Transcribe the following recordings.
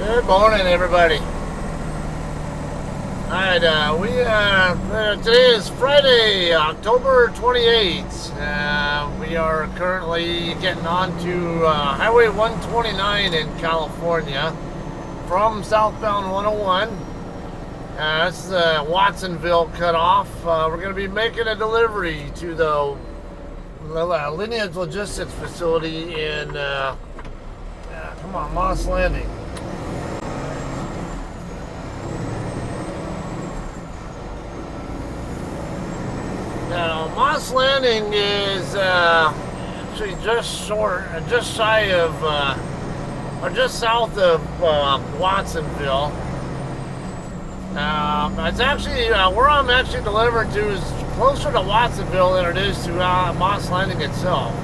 Good morning, everybody. Alright, today is Friday, October 28th. We are currently getting on to Highway 129 in California from Southbound 101. This is Watsonville cutoff. We're going to be making a delivery to the Lineage logistics facility in, Moss Landing. Now, Moss Landing is actually just shy of, or just south of Watsonville. It's actually where I'm actually delivering to is closer to Watsonville than it is to Moss Landing itself.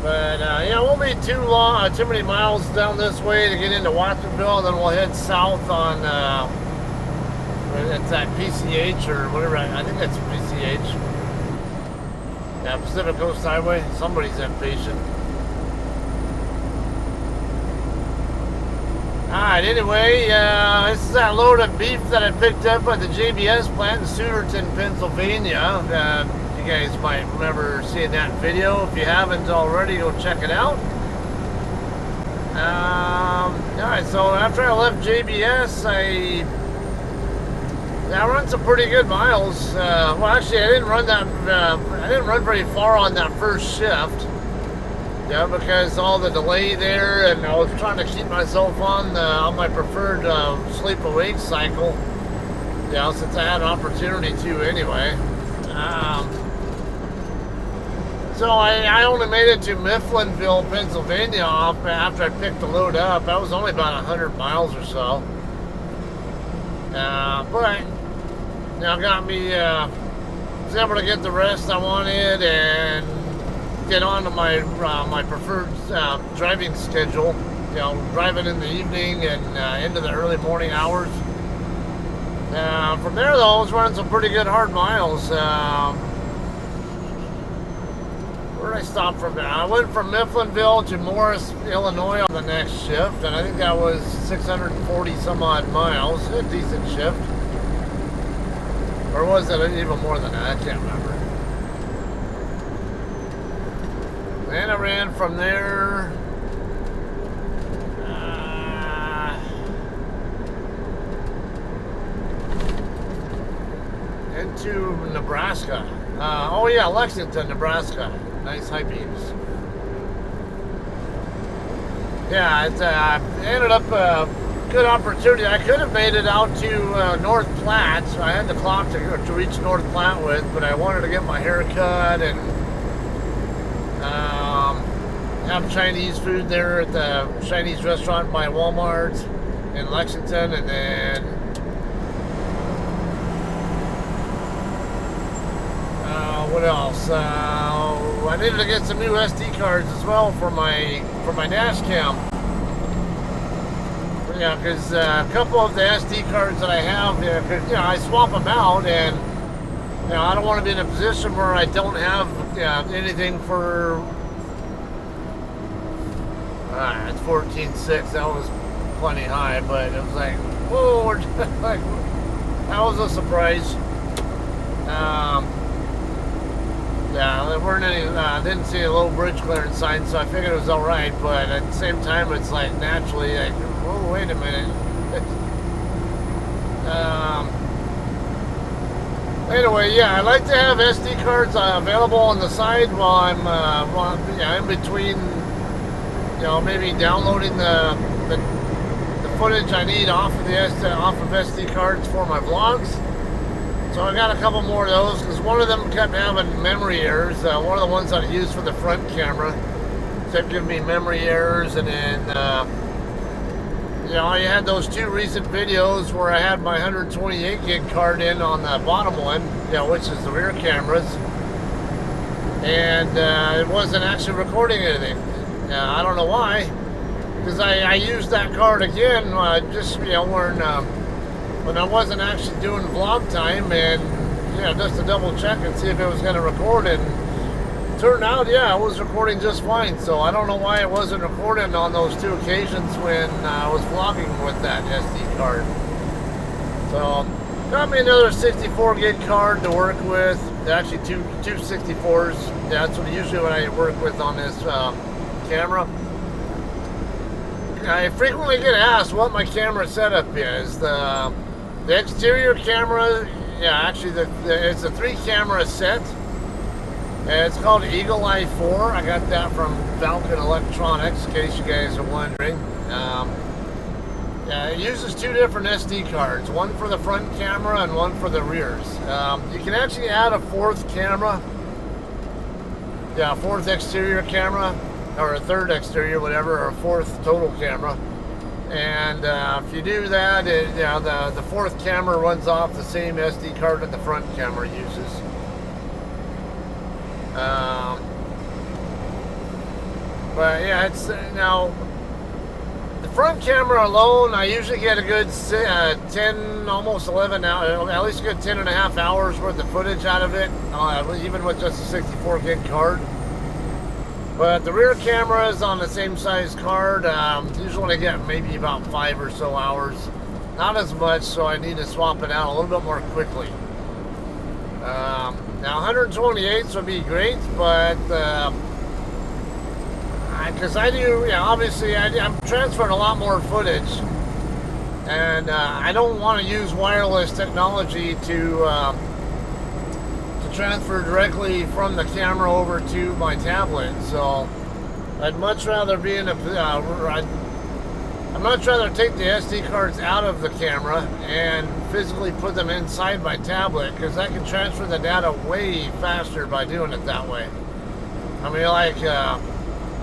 But yeah, it won't be too many miles down this way to get into Watsonville, and then we'll head south on. It's that PCH or whatever. I think that's PCH. Yeah, Pacific Coast Highway. Somebody's impatient. Alright, anyway, this is that load of beef that I picked up at the JBS plant in Southbound, Pennsylvania. You guys might remember seeing that video. If you haven't already, go check it out. Alright, so after I left JBS, I run some pretty good miles. Well, actually, I didn't run very far on that first shift. Yeah, because all the delay there, and I was trying to keep myself on my preferred sleep-awake cycle. Yeah, since I had an opportunity to anyway. So I only made it to Mifflinville, Pennsylvania after I picked the load up. That was only about 100 miles or so. But now got me was able to get the rest I wanted and get on to my my preferred driving schedule. You know, driving in the evening and into the early morning hours. From there, though, I was running some pretty good hard miles. Where did I stop from there? I went from Mifflinville to Morris, Illinois on the next shift, and I think that was 640 some odd miles. A decent shift. Or was it even more than that? I can't remember. Then I ran from there into Nebraska. Oh yeah, Lexington, Nebraska. Nice high beams. Yeah, it ended up a good opportunity. I could have made it out to North Platte. I had the clock to reach North Platte with, but I wanted to get my hair cut and have Chinese food there at the Chinese restaurant by Walmart in Lexington, and then what else? I needed to get some new SD cards as well for my dash cam. Yeah, because a couple of the SD cards that I have, I swap them out, and I don't want to be in a position where I don't have anything for. It's 14.6. That was plenty high, but it was like, whoa, like that was a surprise. Yeah, there weren't any. Didn't see a low bridge clearance sign, so I figured it was all right. But at the same time, it's like naturally, like, whoa, wait a minute. Anyway, yeah, I like to have SD cards available on the side while I'm in between. Maybe downloading the footage I need off of SD cards for my vlogs. So I got a couple more of those because one of them kept having memory errors. One of the ones that I used for the front camera kept giving me memory errors, and then I had those two recent videos where I had my 128 gig card in on the bottom one, which is the rear cameras, and it wasn't actually recording anything. I don't know why, because I used that card again when I wasn't actually doing vlog time, and just to double check and see if it was going to record, and turned out, yeah, I was recording just fine. So I don't know why it wasn't recording on those 2 occasions when I was vlogging with that SD card. So got me another 64 gig card to work with. Actually, two 64s. That's usually what I work with on this camera. I frequently get asked what my camera setup is. The exterior camera, yeah, actually it's a 3-camera set. And it's called Eagle Eye 4. I got that from Falcon Electronics, in case you guys are wondering. Yeah, it uses 2 different SD cards, one for the front camera and one for the rears. You can actually add a 4th camera, yeah, a 4th exterior camera, or a 3rd exterior, whatever, or a 4th total camera. And if you do that, the 4th camera runs off the same SD card that the front camera uses. But yeah, it's now the front camera alone, I usually get a good 10, almost 11 hours, at least a good 10 and a half hours worth of footage out of it, even with just a 64 gig card. But the rear camera is on the same size card. Usually I get maybe about 5 or so hours, not as much, so I need to swap it out a little bit more quickly. Now 128s would be great, but because I do, yeah, obviously I'm transferring a lot more footage, and I don't want to use wireless technology to transfer directly from the camera over to my tablet. So I'd much rather be in a I'd much rather take the SD cards out of the camera and physically put them inside my tablet, because I can transfer the data way faster by doing it that way. I mean, like,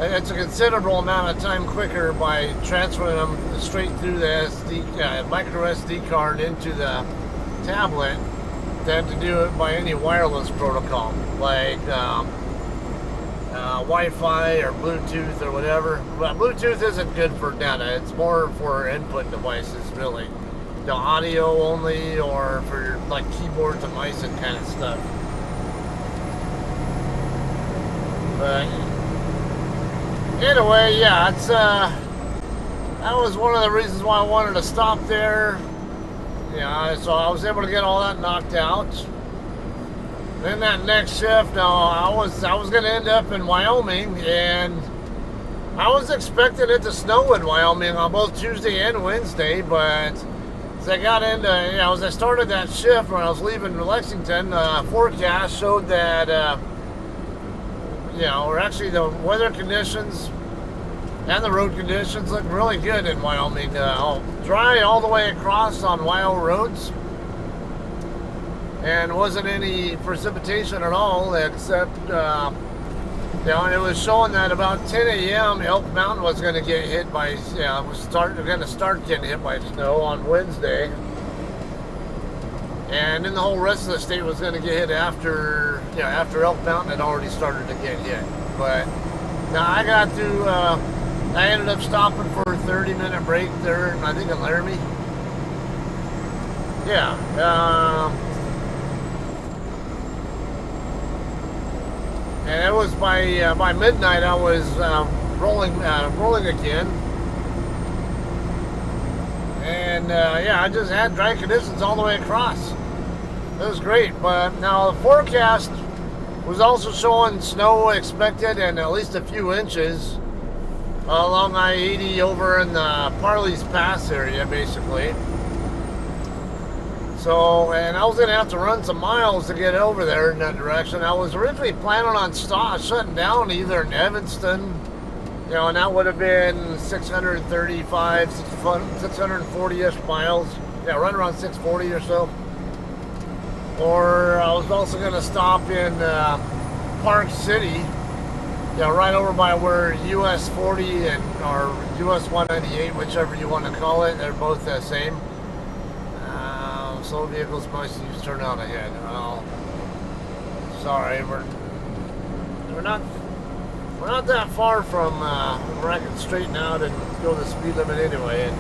it's a considerable amount of time quicker by transferring them straight through the micro SD card into the tablet than to do it by any wireless protocol, like Wi-Fi or Bluetooth or whatever. But Bluetooth isn't good for data. It's more for input devices, really. The audio only, or for like keyboards and mice and kind of stuff. But anyway, yeah, it's that was one of the reasons why I wanted to stop there. Yeah, so I was able to get all that knocked out. Then that next shift, I was going to end up in Wyoming, and I was expecting it to snow in Wyoming on both Tuesday and Wednesday, but as I got into, as I started that shift when I was leaving Lexington, forecast showed that, or actually the weather conditions and the road conditions look really good in Wyoming. Dry all the way across on Wyoming roads. And wasn't any precipitation at all, except, it was showing that about 10 a.m. Elk Mountain was going to get hit by, was going to start getting hit by snow on Wednesday. And then the whole rest of the state was going to get hit after Elk Mountain had already started to get hit. But now I ended up stopping for a 30-minute break there, I think in Laramie. Yeah, and it was by midnight I was rolling again, and I just had dry conditions all the way across. It was great. But now the forecast was also showing snow expected, and at least a few inches along I-80 over in the Parley's Pass area, basically. So, and I was going to have to run some miles to get over there in that direction. I was originally planning on shutting down either in Evanston, and that would have been 635, 640-ish miles. Yeah, right around 640 or so. Or I was also going to stop in Park City, right over by where US 40 or US 198, whichever you want to call it, they're both the same. Slow vehicles must use turn out ahead. Well, sorry, we're not that far from where I can straighten out and go the speed limit anyway. And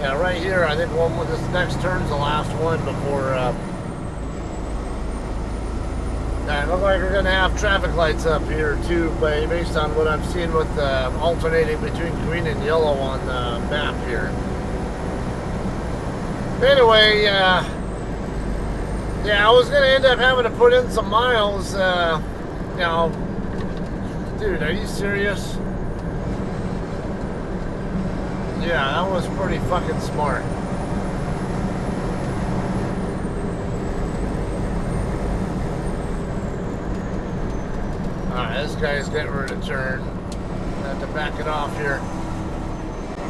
yeah, right here, I think this next turn's the last one before It looks like we're going to have traffic lights up here too, based on what I'm seeing with alternating between green and yellow on the map here. Anyway, yeah, I was going to end up having to put in some miles. Now, dude, are you serious? Yeah, that was pretty fucking smart. Alright, this guy's getting ready to turn. I have to back it off here.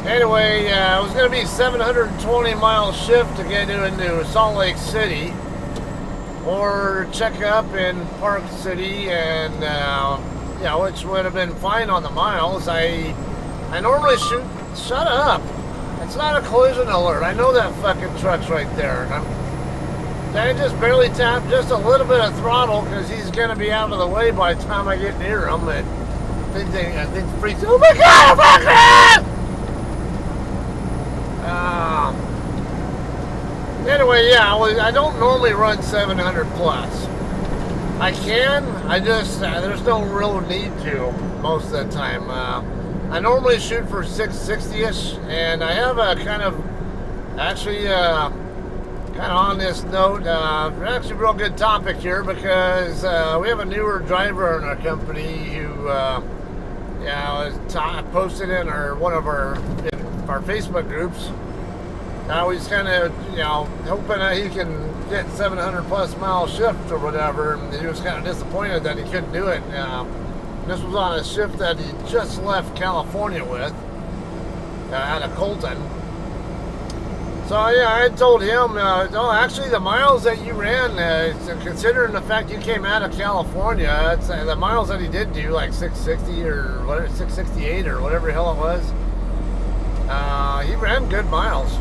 Anyway, it was going to be 720 mile shift to get into Salt Lake City, or check up in Park City, and yeah, which would have been fine on the miles. I normally shoot. Shut up! It's not a collision alert. I know that fucking truck's right there, and I just barely tapped just a little bit of throttle because he's going to be out of the way by the time I get near him. And I think freaks. Oh my god! Fuck! Anyway, yeah, I don't normally run 700 plus. I can, there's no real need to most of the time. I normally shoot for 660-ish, and I have a kind of on this note, actually a real good topic here, because we have a newer driver in our company who, posted in one of our Facebook groups. Now he's kind of, hoping that he can get 700 plus mile shift or whatever, and he was kind of disappointed that he couldn't do it. This was on a shift that he just left California with, out of Colton. So yeah, I told him, no, actually the miles that you ran, considering the fact you came out of California, it's, the miles that he did do, like 660 or whatever, 668 or whatever the hell it was, he ran good miles.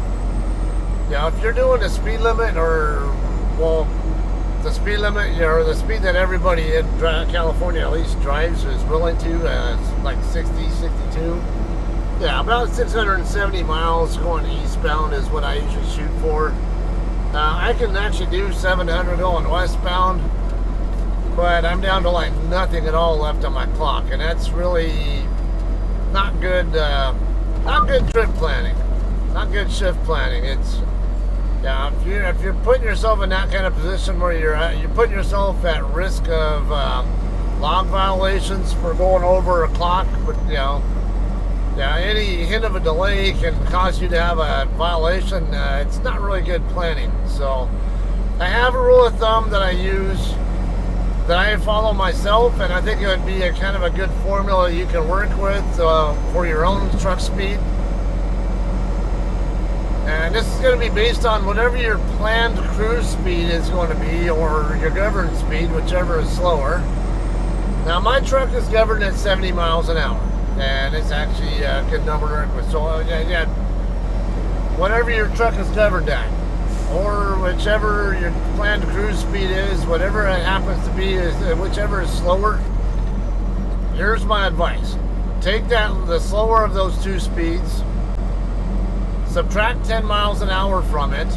If you're doing the speed limit, or, well, the speed limit, or the speed that everybody in California at least drives is willing to, it's like 60, 62. Yeah, about 670 miles going eastbound is what I usually shoot for. I can actually do 700 going westbound, but I'm down to like nothing at all left on my clock, and that's really not good. Not good trip planning, not good shift planning. It's if you're putting yourself in that kind of position where you're putting yourself at risk of log violations for going over a clock, but any hint of a delay can cause you to have a violation. It's not really good planning. So I have a rule of thumb that I use, that I follow myself, and I think it would be a kind of a good formula you can work with for your own truck speed. And this is going to be based on whatever your planned cruise speed is going to be, or your governed speed, whichever is slower. Now my truck is governed at 70 miles an hour, and it's actually a good number to work with. So whatever your truck is governed at, or whichever your planned cruise speed is, whatever it happens to be, whichever is slower, here's my advice. Take the slower of those two speeds, subtract 10 miles an hour from it,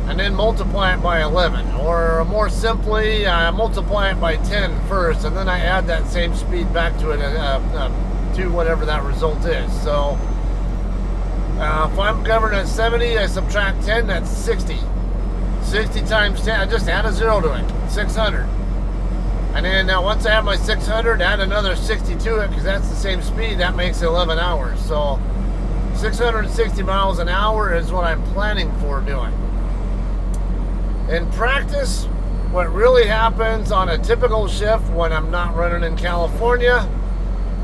and then multiply it by 11. Or more simply, multiply it by 10 first, and then I add that same speed back to it, to whatever that result is. So if I'm governed at 70, I subtract 10, that's 60. 60 times 10, I just add a zero to it, 600. And then once I have my 600, add another 60 to it, because that's the same speed, that makes it 11 hours. So 660 miles an hour is what I'm planning for doing. In practice, what really happens on a typical shift when I'm not running in California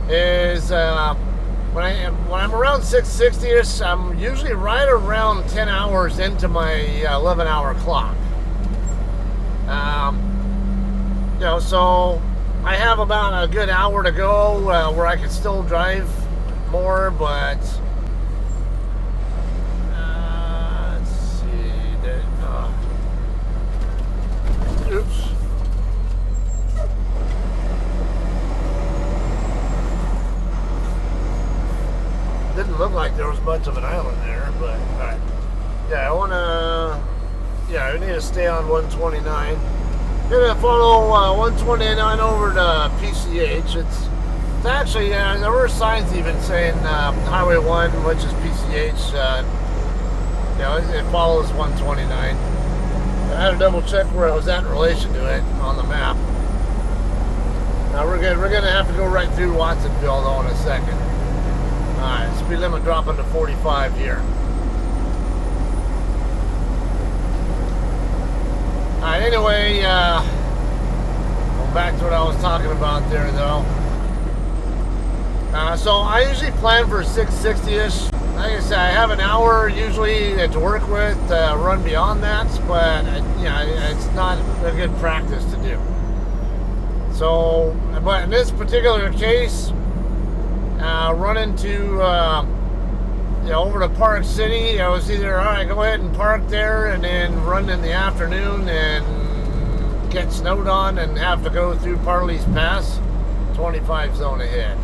is when I'm around 660-ish, I'm usually right around 10 hours into my 11-hour clock. So I have about a good hour to go where I can still drive more, but let's see. Oops. Didn't look like there was much of an island there, but alright. Yeah, I need to stay on 129. Gonna follow 129 over to PCH. It's actually, there were signs even saying Highway 1, which is PCH. It follows 129. I had to double check where I was at in relation to it on the map. Now we're gonna have to go right through Watsonville though in a second. Alright, speed limit dropping to 45 here. Alright, anyway, going back to what I was talking about there though. So I usually plan for 660-ish. Like I said, I have an hour usually to work with, run beyond that, but it's not a good practice to do. So, but in this particular case, running to over to Park City, I was either alright, go ahead and park there, and then run in the afternoon and get snowed on and have to go through Parley's Pass, 25 zone ahead.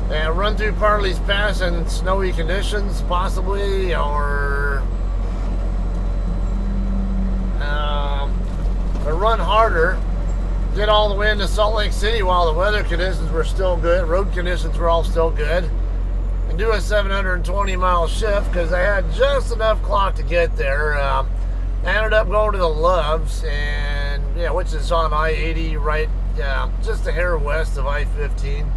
And run through Parley's Pass in snowy conditions, possibly, or run harder, get all the way into Salt Lake City while the weather conditions were still good, road conditions were all still good, and do a 720-mile shift because I had just enough clock to get there. I ended up going to the Loves, and which is on I-80, right, just a hair west of I-15.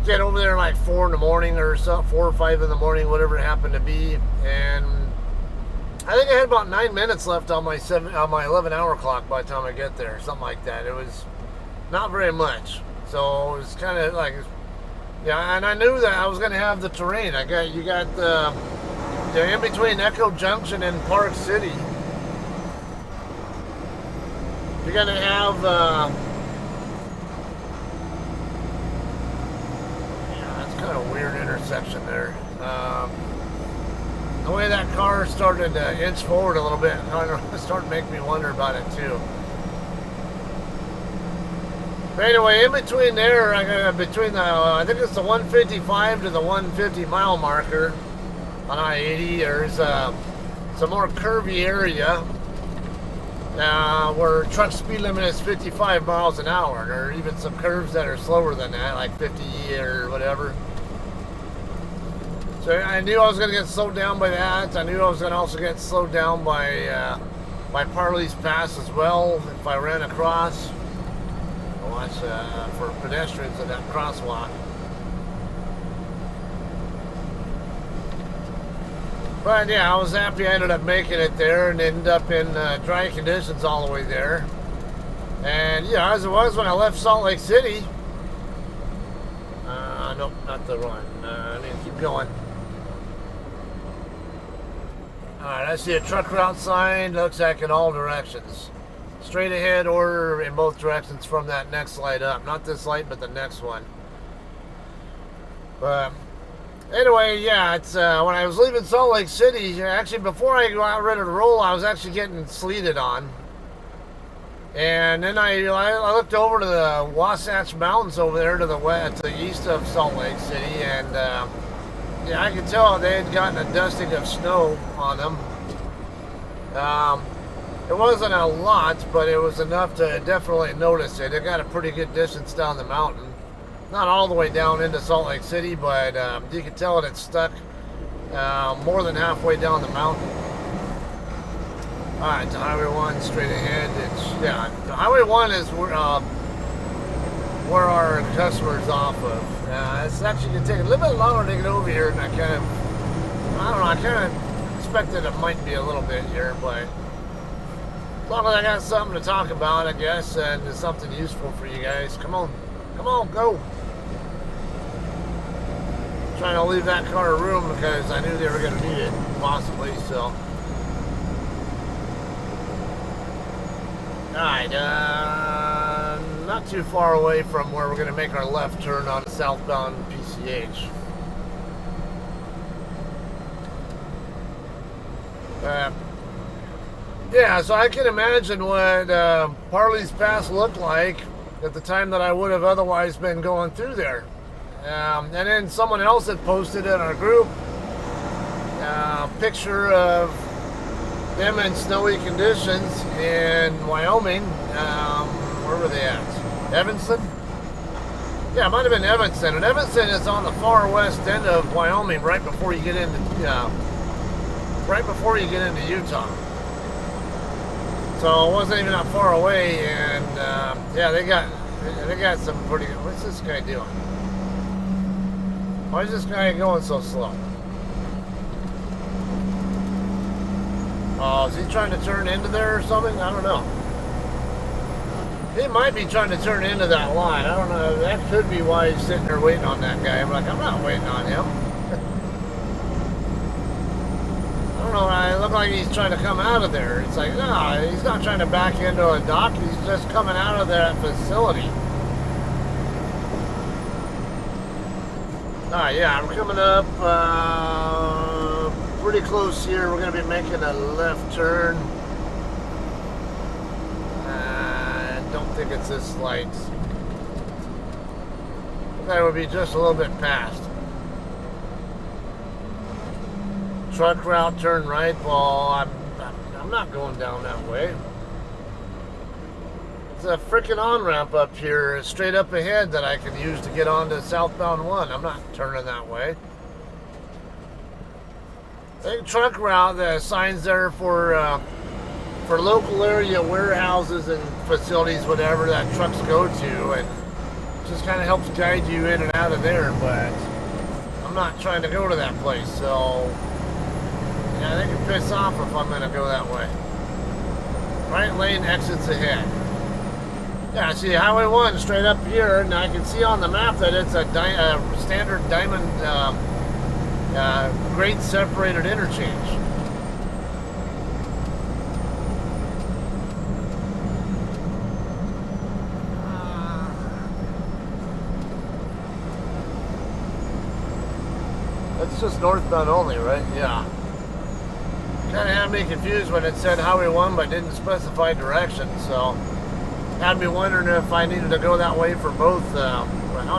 Get over there like 4 in the morning or something, 4 or 5 in the morning, whatever it happened to be, and I think I had about 9 minutes left on my 11-hour clock by the time I get there, something like that. It was not very much, so it was kind of like, and I knew that I was going to have the terrain. You got the in between Echo Junction and Park City. You're going to have kind of weird intersection there. The way that car started to inch forward a little bit, it started to make me wonder about it too. But anyway, in between there, I think it's the 155 to the 150 mile marker on I-80. There's some more curvy area where truck speed limit is 55 miles an hour. There are even some curves that are slower than that, like 50 or whatever. So I knew I was going to get slowed down by that. I knew I was going to also get slowed down by Parley's Pass as well if I ran across. Watch for pedestrians in that crosswalk. But I was happy I ended up making it there and ended up in dry conditions all the way there. And as it was when I left Salt Lake City. Nope, not the run. I need to keep going. Alright, I see a truck route sign. Looks like in all directions. Straight ahead or in both directions from that next light up. Not this light, but the next one. But anyway, it's when I was leaving Salt Lake City, actually before I got ready to roll, I was actually getting sleeted on. And then I looked over to the Wasatch Mountains over there to the west, to the east of Salt Lake City, and I could tell they had gotten a dusting of snow on them. It wasn't a lot, but it was enough to definitely notice it. It got a pretty good distance down the mountain. Not all the way down into Salt Lake City, but you could tell it had stuck more than halfway down the mountain. Alright, to Highway 1 straight ahead. The Highway 1 is where our customer's off of. It's actually going to take a little bit longer to get over here, and I kind of expected it might be a little bit here, but as long as I got something to talk about, I guess, and it's something useful for you guys. Come on, go. I'm trying to leave that car room because I knew they were going to need it, possibly, so. Alright, not too far away from where we're going to make our left turn on Southbound PCH. So I can imagine what Parley's Pass looked like at the time that I would have otherwise been going through there. And then someone else had posted in our group a picture of them in snowy conditions in Wyoming. Where were they at? Evanston? Yeah, it might have been Evanston. And Evanston is on the far west end of Wyoming, right before you get into Utah. So it wasn't even that far away, and yeah, they got some pretty good. What's this guy doing? Why is this guy going so slow? Oh, is he trying to turn into there or something? I don't know. He might be trying to turn into that line. I don't know. That could be why he's sitting there waiting on that guy. I'm like, I'm not waiting on him. I don't know. It looked like he's trying to come out of there. It's like, no, he's not trying to back into a dock. He's just coming out of that facility. Yeah, I'm coming up pretty close here. We're going to be making a left turn. I don't think it's this light. That would be just a little bit past. Truck route, turn right. Well, I'm not going down that way. There's a freaking on-ramp up here, straight up ahead, that I can use to get onto Southbound 1. I'm not turning that way. I think truck route, the signs there for local area warehouses and facilities, whatever that trucks go to, and just kind of helps guide you in and out of there. But I'm not trying to go to that place, so yeah, they can piss off if I'm going to go that way. Right lane exits ahead. Yeah, I see Highway 1 straight up here, and I can see on the map that it's a standard diamond grade separated interchange. That's just northbound only, right? Yeah. Kind of had me confused when it said Highway 1 but didn't specify direction, so had me wondering if I needed to go that way for both. Oh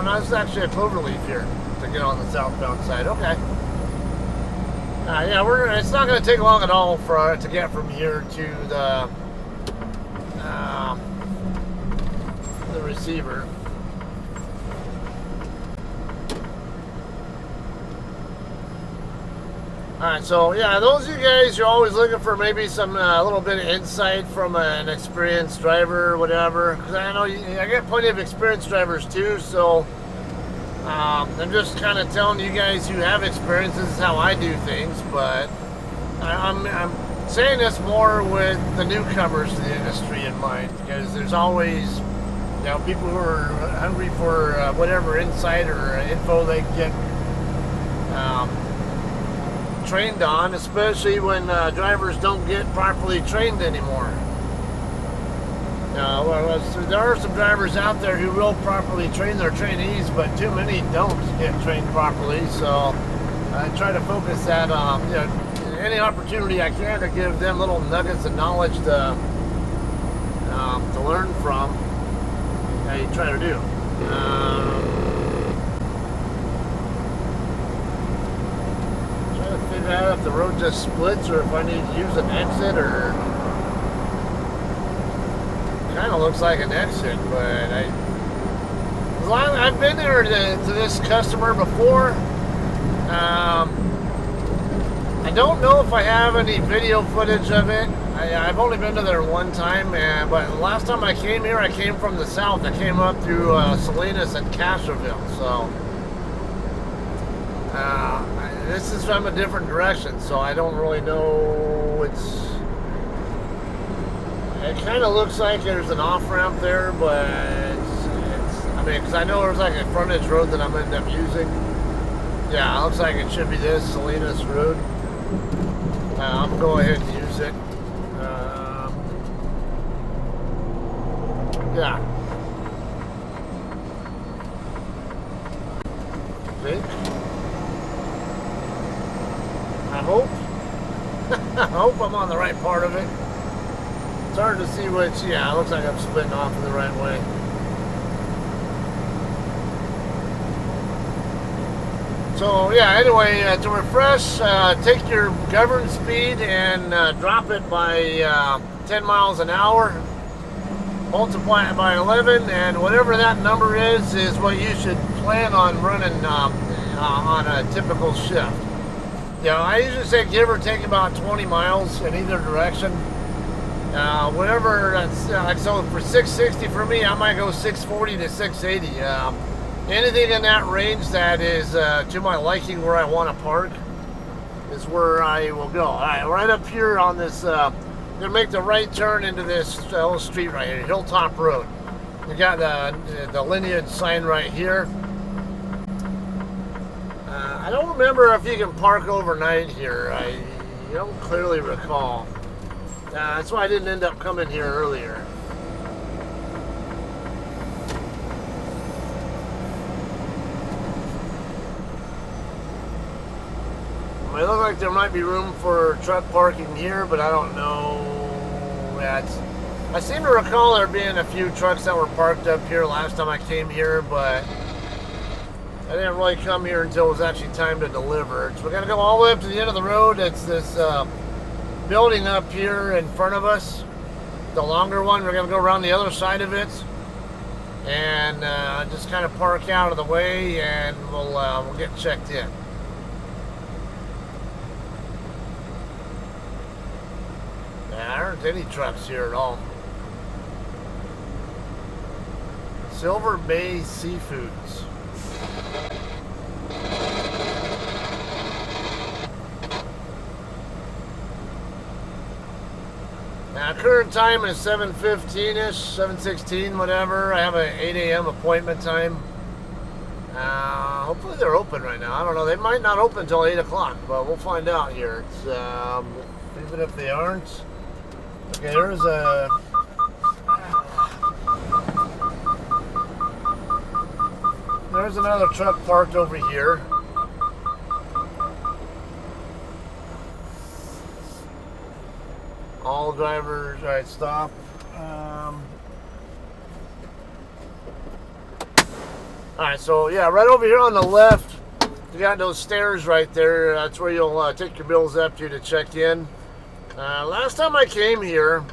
no, this is actually a cloverleaf here to get on the southbound side. Okay. Yeah, it's not going to take long at all to get from here to the receiver. Alright, so yeah, those of you guys, you're always looking for maybe some little bit of insight from an experienced driver or whatever. Because I know I get plenty of experienced drivers too, so I'm just kind of telling you guys who have experience, this is how I do things. But I'm saying this more with the newcomers to the industry in mind, because there's always, you know, people who are hungry for whatever insight or info they can get trained on, especially when drivers don't get properly trained anymore. There are some drivers out there who will properly train their trainees, but too many don't get trained properly. So I try to focus that on any opportunity I can to give them little nuggets of knowledge to learn from. I try to do. Figure out if the road just splits or if I need to use an exit, or kind of looks like an exit, but I've been there to this customer before. I don't know if I have any video footage of it. I've only been to there one time, but the last time I came here, I came from the south. I came up through Salinas and Castroville, so this is from a different direction, so I don't really know. It kind of looks like there's an off-ramp there, but because I know there's like a frontage road that I'm going to end up using. Yeah, it looks like it should be this Salinas Road. I'm going to go ahead and use it. Yeah. See? I hope I'm on the right part of it. It's hard to see which. Yeah, it looks like I'm splitting off in the right way. So yeah, anyway, to refresh, take your governed speed and drop it by 10 miles an hour. Multiply it by 11, and whatever that number is what you should plan on running on a typical shift. Yeah, I usually say give or take about 20 miles in either direction. Whatever that's so for 660 for me, I might go 640 to 680. Anything in that range that is to my liking, where I want to park, is where I will go. All right, right up here on this. Gonna make the right turn into this little street right here, Hilltop Road. You got the Lineage sign right here. I don't remember if you can park overnight here. I don't clearly recall. That's why I didn't end up coming here earlier. It might look like there might be room for truck parking here, but I don't know. I seem to recall there being a few trucks that were parked up here last time I came here, but I didn't really come here until it was actually time to deliver. So we're going to go all the way up to the end of the road. It's this building up here in front of us, the longer one. We're going to go around the other side of it and just kind of park out of the way, and we'll get checked in. There aren't any trucks here at all. Silver Bay Seafoods. Now, current time is 7:15-ish, 7:16, whatever. I have an 8 a.m. appointment time. Hopefully they're open right now. I don't know. They might not open until 8 o'clock, but we'll find out here. It's, even if they aren't. Okay, there's another truck parked over here. All drivers, all right, stop. All right, so yeah, right over here on the left, you got those stairs right there. That's where you'll take your bills up to check in. Last time I came here,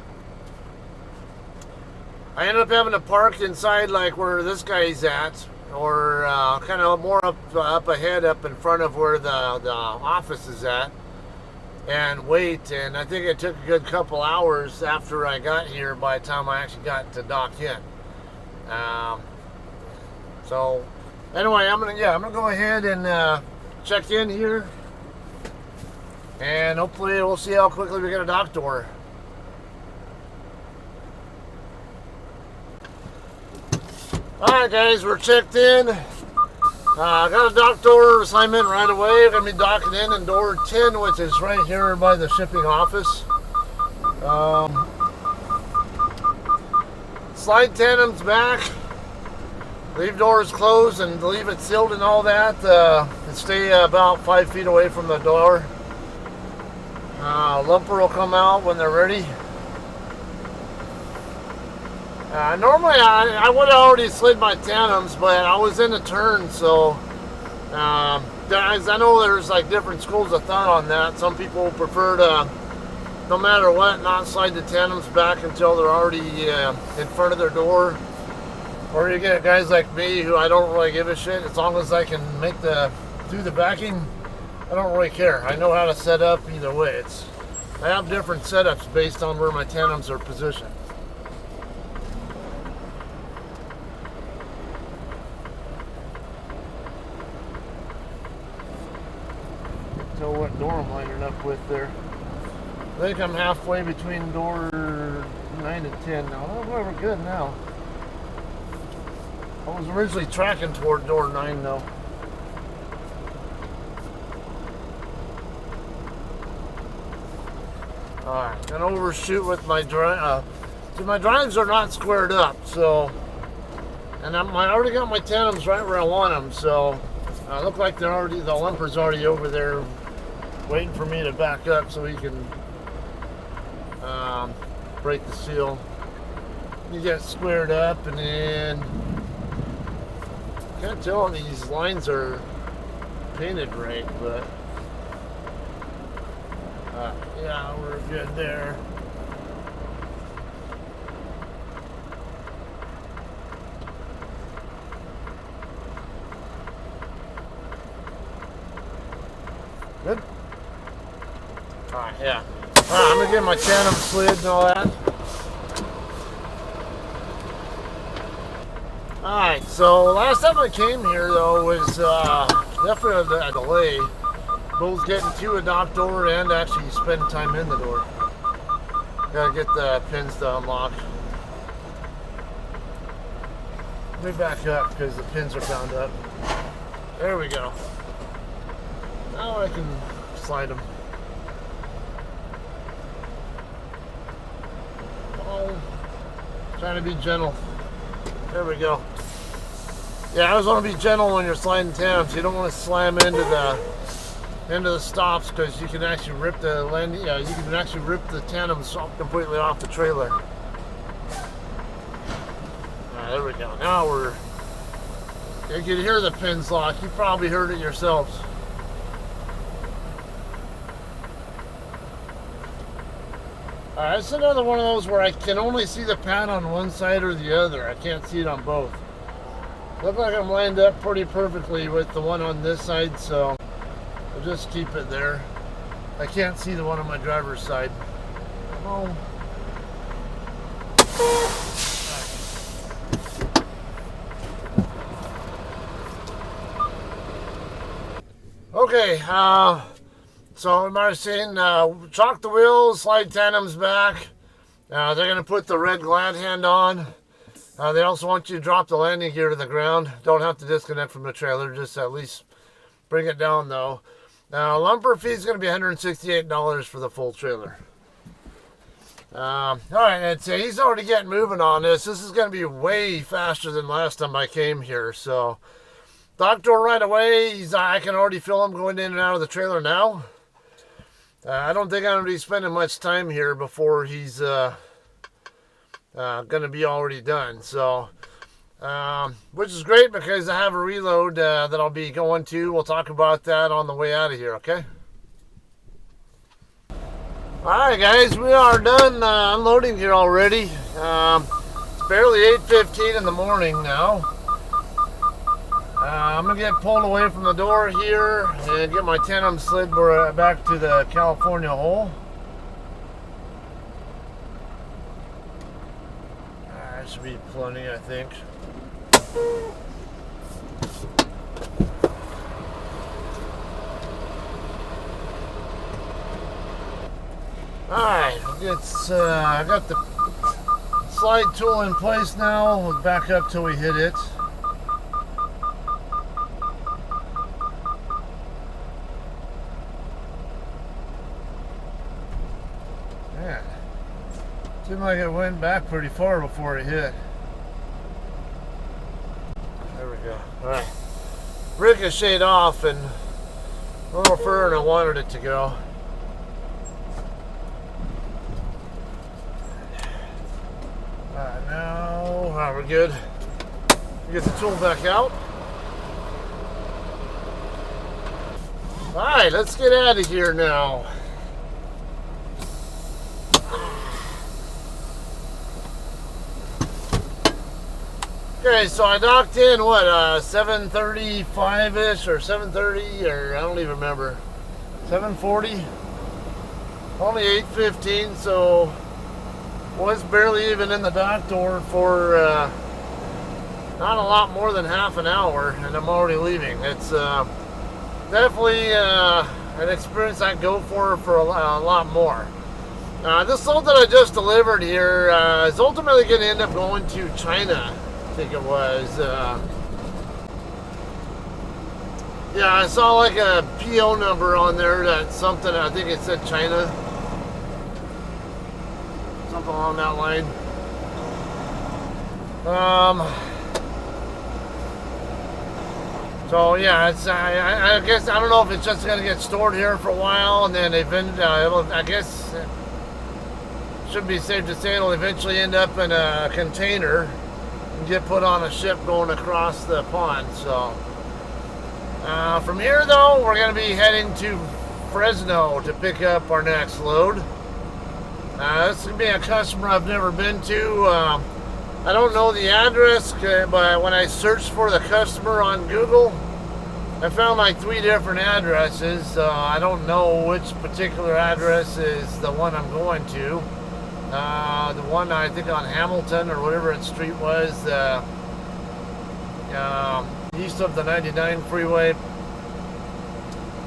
I ended up having to park inside, like where this guy's at, or kind of more up ahead, up in front of where the office is at, and wait. And I think it took a good couple hours after I got here by the time I actually got to dock in. So anyway, I'm gonna go ahead and check in here, and hopefully we'll see how quickly we get a dock door. Alright guys, we're checked in. I got a dock door assignment right away. We're going to be docking in door 10, which is right here by the shipping office. Slide tandems back. Leave doors closed and leave it sealed and all that. And stay about 5 feet away from the door. Lumper will come out when they're ready. Normally I would have already slid my tandems, but I was in a turn, so guys, I know there's like different schools of thought on that. Some people prefer to, no matter what, not slide the tandems back until they're already in front of their door. Or you get guys like me who I don't really give a shit. As long as I can do the backing, I don't really care. I know how to set up either way. I have different setups based on where my tandems are positioned. Tell what door I'm lining up with there. I think I'm halfway between door 9 and 10 now. Oh, we're good now. I was originally tracking toward door 9 though. Alright, gonna overshoot with my drive. See, my drives are not squared up, so, and I already got my tandems right where I want them, so look like the lumper's already over there waiting for me to back up so he can break the seal. You get squared up, and then can't tell these lines are painted right, but yeah, we're good there. Good. Alright, yeah. Alright, I'm gonna get my tandem slid and all that. Alright, so last time I came here though was definitely a delay. Both getting to a dock door and actually spending time in the door. Gotta get the pins to unlock. Let me back up because the pins are bound up. There we go. Now I can slide them. Oh, trying to be gentle. There we go. Yeah, I always want to be gentle when you're sliding tandems. You don't want to slam into the stops because you can actually rip the landing. Yeah, you can actually rip the tandems completely off the trailer. There we go. Now you can hear the pins lock. You probably heard it yourselves. It's another one of those where I can only see the pan on one side or the other. I can't see it on both. Look like I'm lined up pretty perfectly with the one on this side, so I'll just keep it there. I can't see the one on my driver's side. Oh. Okay, so am I saying chalk the wheels, slide tandems back. They're going to put the red glad hand on. They also want you to drop the landing gear to the ground. Don't have to disconnect from the trailer, just at least bring it down though. Now, lumper fee is going to be $168 for the full trailer. Alright, he's already getting moving on this. This is going to be way faster than last time I came here, so dock door right away. I can already feel him going in and out of the trailer now. I don't think I'm going to be spending much time here before he's going to be already done. So, which is great because I have a reload that I'll be going to. We'll talk about that on the way out of here, okay? Alright guys, we are done unloading here already. It's barely 8:15 in the morning now. I'm going to get pulled away from the door here and get my tandem slid back to the California hole. That should be plenty, I think. Alright, I got the slide tool in place now. We'll back up till we hit it. Seemed like it went back pretty far before it hit. There we go. Alright. Ricocheted off and a little further than I wanted it to go. Alright, now we're good. Get the tool back out. Alright, let's get out of here now. Okay, so I docked in, what, 7:35-ish or 7:30, or I don't even remember. 7:40? Only 8:15, so was barely even in the dock door for not a lot more than half an hour, and I'm already leaving. It's definitely an experience I'd go for a lot more. This load that I just delivered here is ultimately going to end up going to China. I think it was. Yeah, I saw like a PO number on there that's something, I think it said China. Something along that line. So yeah, it's I guess I don't know if it's just gonna get stored here for a while and then I guess it should be safe to say it'll eventually end up in a container and get put on a ship going across the pond. So From here, though, we're going to be heading to Fresno to pick up our next load. This is going to be a customer I've never been to. I don't know the address, but when I searched for the customer on Google, I found like 3 different addresses. I don't know which particular address is the one I'm going to. The one I think on Hamilton or whatever that street was, east of the 99 freeway.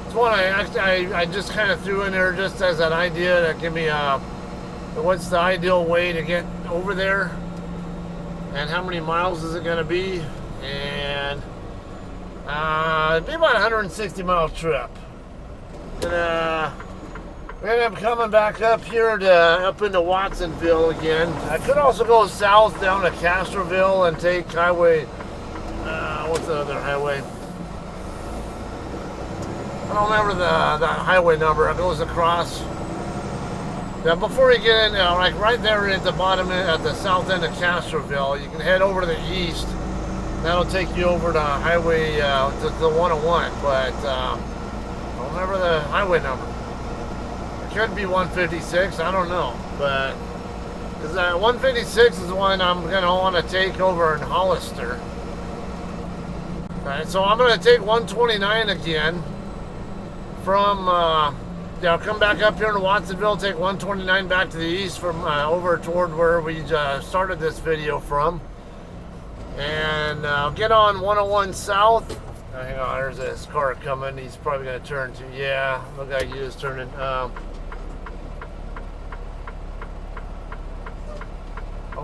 It's one I just kind of threw in there just as an idea to give me what's the ideal way to get over there and how many miles is it going to be, and it'd be about a 160 mile trip. And we end up coming back up here up into Watsonville again. I could also go south down to Castroville and take highway. What's the other highway? I don't remember the highway number. It goes across. Now, before you get in, like right there at the bottom, at the south end of Castroville, you can head over to the east. That'll take you over to highway to the 101, but I don't remember the highway number. It could be 156. I don't know, but because 156 is the one I'm gonna want to take over in Hollister. Alright, so I'm going to take 129 again from, come back up here to Watsonville, take 129 back to the east from over toward where we started this video from. And get on 101 south. Hang on, there's this car coming. He's probably going to turn to, yeah, look like he is turning. Oh,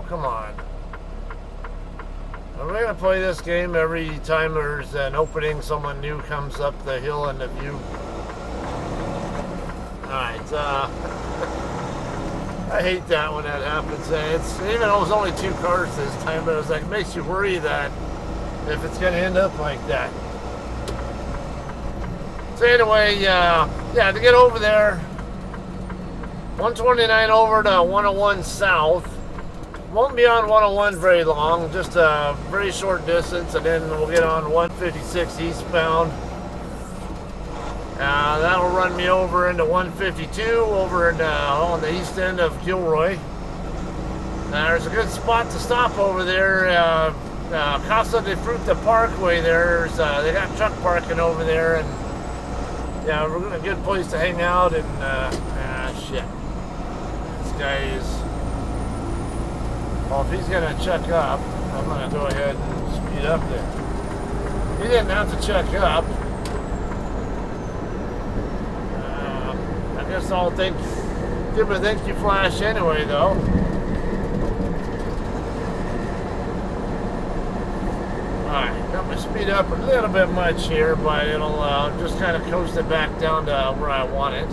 come on. Are we going to play this game every time there's an opening, someone new comes up the hill in the view? Alright, I hate that when that happens. It's, even though it was only 2 cars this time, but it was like, makes you worry that if it's going to end up like that. So anyway, yeah, to get over there, 129 over to 101 south. Won't be on 101 very long, just a very short distance, and then we'll get on 156 eastbound. That'll run me over into 152, over on the east end of Gilroy. There's a good spot to stop over there. Casa de Fruta Parkway there's they got truck parking over there, and yeah, a good place to hang out. And shit, this guy is. Well, if he's going to check up, I'm going to go ahead and speed up there. He didn't have to check up. I guess I'll give him a thank you flash anyway, though. Alright, got my speed up a little bit much here, but it'll just kind of coast it back down to where I want it.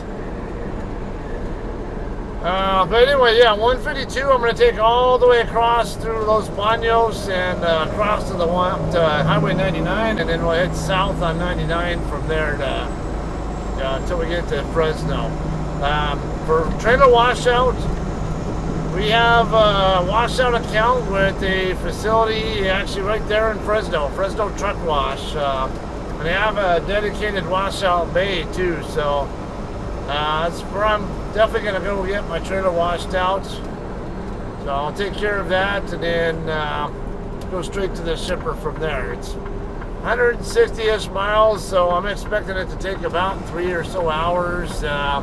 But anyway, yeah, 152, I'm going to take all the way across through Los Baños and across to Highway 99, and then we'll head south on 99 from there until we get to Fresno. For trailer washout, we have a washout account with a facility actually right there in Fresno Truck Wash. And they have a dedicated washout bay too, so that's where I'm definitely going to go get my trailer washed out. So I'll take care of that and then go straight to the shipper from there. It's 160-ish miles, so I'm expecting it to take about 3 or so hours. I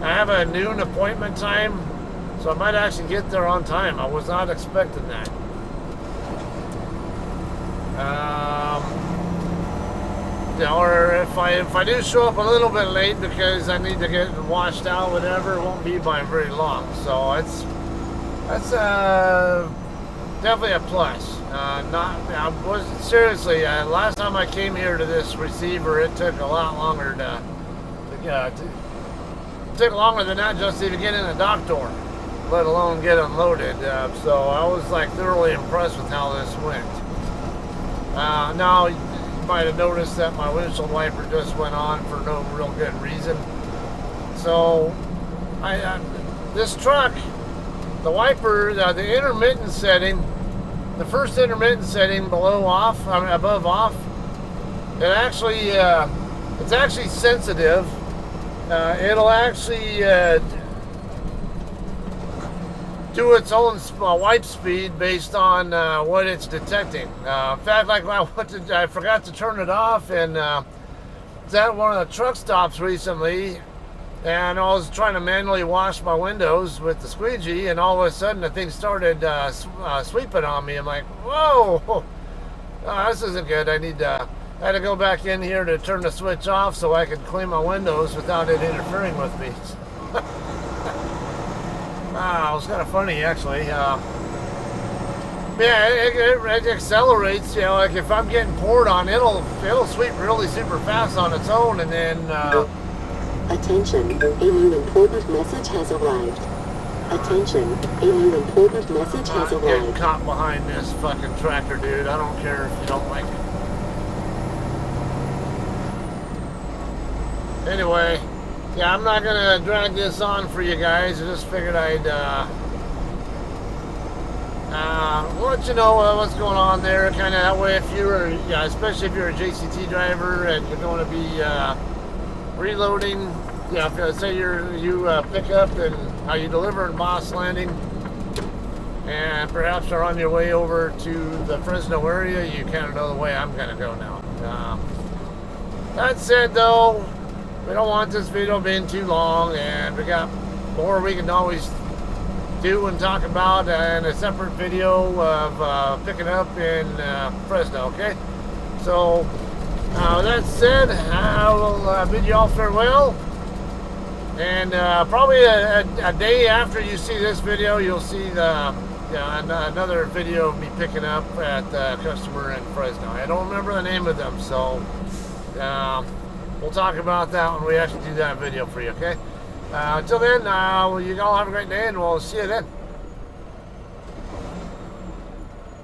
have a noon appointment time, so I might actually get there on time. I was not expecting that. Or if I do show up a little bit late because I need to get washed out, whatever, it won't be by very long. So that's definitely a plus. Seriously, last time I came here to this receiver, it took a lot longer took longer than that just to even get in the dock door, let alone get unloaded. So I was like thoroughly impressed with how this went. Now you might have noticed that my windshield wiper just went on for no real good reason. So this truck, the wiper, the intermittent setting, the first intermittent setting above off, it's actually sensitive. It'll actually do its own wipe speed based on what it's detecting. In fact, like I forgot to turn it off, and it's at one of the truck stops recently, and I was trying to manually wash my windows with the squeegee, and all of a sudden the thing started sweeping on me. I'm like, whoa, this isn't good. I had to go back in here to turn the switch off so I could clean my windows without it interfering with me. Wow, it was kind of funny, actually. Yeah, it accelerates. You know, like if I'm getting poured on, it'll sweep really super fast on its own, and then. Attention, a new important message has arrived. Attention, a new important message has arrived. I'm getting caught behind this fucking tractor, dude. I don't care if you don't like it. Anyway. Yeah, I'm not gonna drag this on for you guys. I just figured I'd let you know what's going on there. Kind of that way, if you're, especially if you're a JCT driver and you're going to be reloading. Yeah, if say you pick up and how you deliver in Moss Landing, and perhaps are on your way over to the Fresno area, you kind of know the way I'm gonna go now. That said, though. We don't want this video being too long, and we got more we can always do and talk about in a separate video of picking up in Fresno, okay? So, with that said, I will bid you all farewell, and probably a day after you see this video, you'll see another video of me picking up at the customer in Fresno. I don't remember the name of them, so... we'll talk about that when we actually do that video for you, okay? Until then, you all have a great day, and we'll see you then.